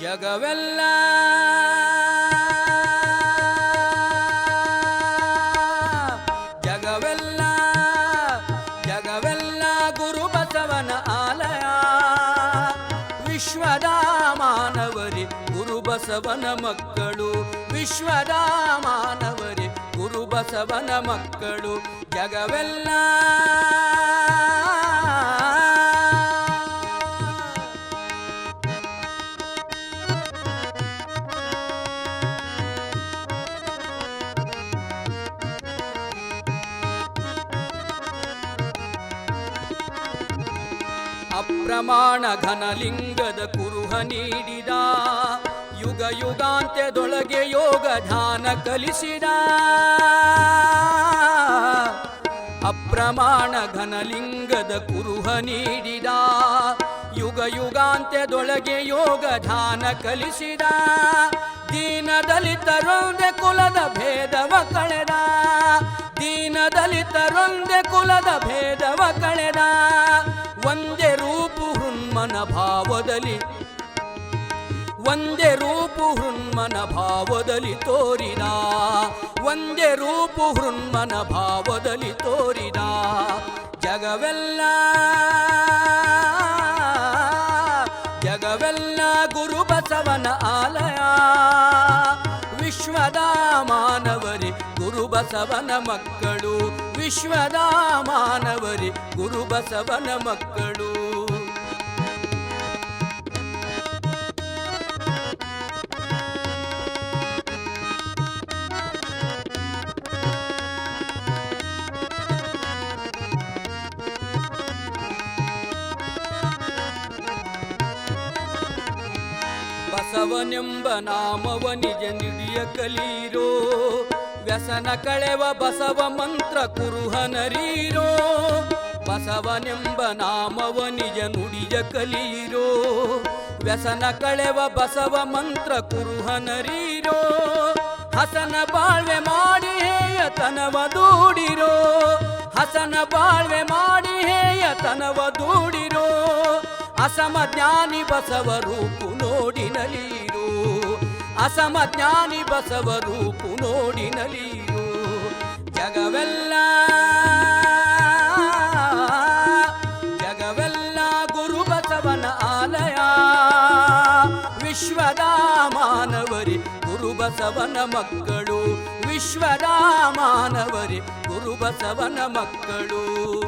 ಜಗವೆಲ್ಲ ಜಗವೆಲ್ಲ ಜಗವೆಲ್ಲ ಗುರು ಬಸವನ ಆಲಯ. ವಿಶ್ವದ ಮಾನವರಿ ಗುರು ಬಸವನ ಮಕ್ಕಳು, ವಿಶ್ವದ ಮಾನವರಿ ಗುರು ಬಸವನ ಮಕ್ಕಳು. ಜಗವೆಲ್ಲ ಅಪ್ರಮಾಣ ಘನಲಿಂಗದ ಕುರುಹ ನೀಡಿದ, ಯುಗ ಯುಗಾಂತ್ಯದೊಳಗೆ ಯೋಗ ಧ್ಯಾನ ಕಲಿಸಿದ. ಅಪ್ರಮಾಣ ಘನಲಿಂಗದ ಕುರುಹ ನೀಡಿದ, ಯುಗ ಯುಗಾಂತ್ಯದೊಳಗೆ ಯೋಗ ಧ್ಯಾನ ಕಲಿಸಿದ. ದೀನ ದಲಿತರೊಂದೆ ಕುಲದ ಭೇದವ ಕಳೆದ, ದೀನ ದಲಿತರೊಂದೆ ಕುಲದ ಭೇದವ ಕಳೆದ. ಒಂದೇ ರೂಪು ಹೃನ್ಮನ ಭಾವದಲ್ಲಿ, ಒಂದೇ ರೂಪು ಹೃನ್ಮನ ಭಾವದಲ್ಲಿ ತೋರಿದ, ಒಂದೇ ರೂಪು ಹೃನ್ಮನ ಭಾವದಲ್ಲಿ ತೋರಿದ. ಜಗವೆಲ್ಲ ಜಗವೆಲ್ಲ ಗುರು ಬಸವನ ಆಲಯ. ವಿಶ್ವದ ಮಾನವರಿ ಗುರು ಬಸವನ ಮಕ್ಕಳು, ವಿಶ್ವದ ಮಾನವರಿ ಗುರು ಬಸವನ ಮಕ್ಕಳು. ಬಸವನೆಂಬ ನಾಮವ ನಿಜ ನುಡಿಯ ಕಲೀರೋ, ವ್ಯಸನ ಕಳೆವ ಬಸವ ಮಂತ್ರ ಕುರುಹನರೀರೋ. ಬಸವನೆಂಬ ನಾಮವ ನಿಜ ನುಡಿಯ ಕಲೀರೋ, ವ್ಯಸನ ಕಳೆವ ಬಸವ ಮಂತ್ರ ಕುರುಹನರೀರೋ. ಹಸನ ಬಾಳ್ವೆ ಮಾಡಿ ಹೇಯತನವ ದೂಡಿರೋ, ಹಸನ ಬಾಳ್ವೆ ಮಾಡಿ ಹೇಯತನವ ದೂಡಿರೋ. ಅಸಮ ಜ್ಞಾನಿ ಬಸವ ರೂಪು ನೋಡಿ ನಲಿರೋ, ಅಸಮ ಜ್ಞಾನಿ ಬಸವ ರೂಪು ನೋಡಿ ನಲಿರೋ. ಜಗವೆಲ್ಲ ಜಗವೆಲ್ಲ ಗುರು ಬಸವನ ಆಲಯ. ವಿಶ್ವದ ಮಾನವರಿ ಗುರು ಬಸವನ ಮಕ್ಕಳು, ವಿಶ್ವದ ಮಾನವರಿ ಗುರು ಬಸವನ ಮಕ್ಕಳು.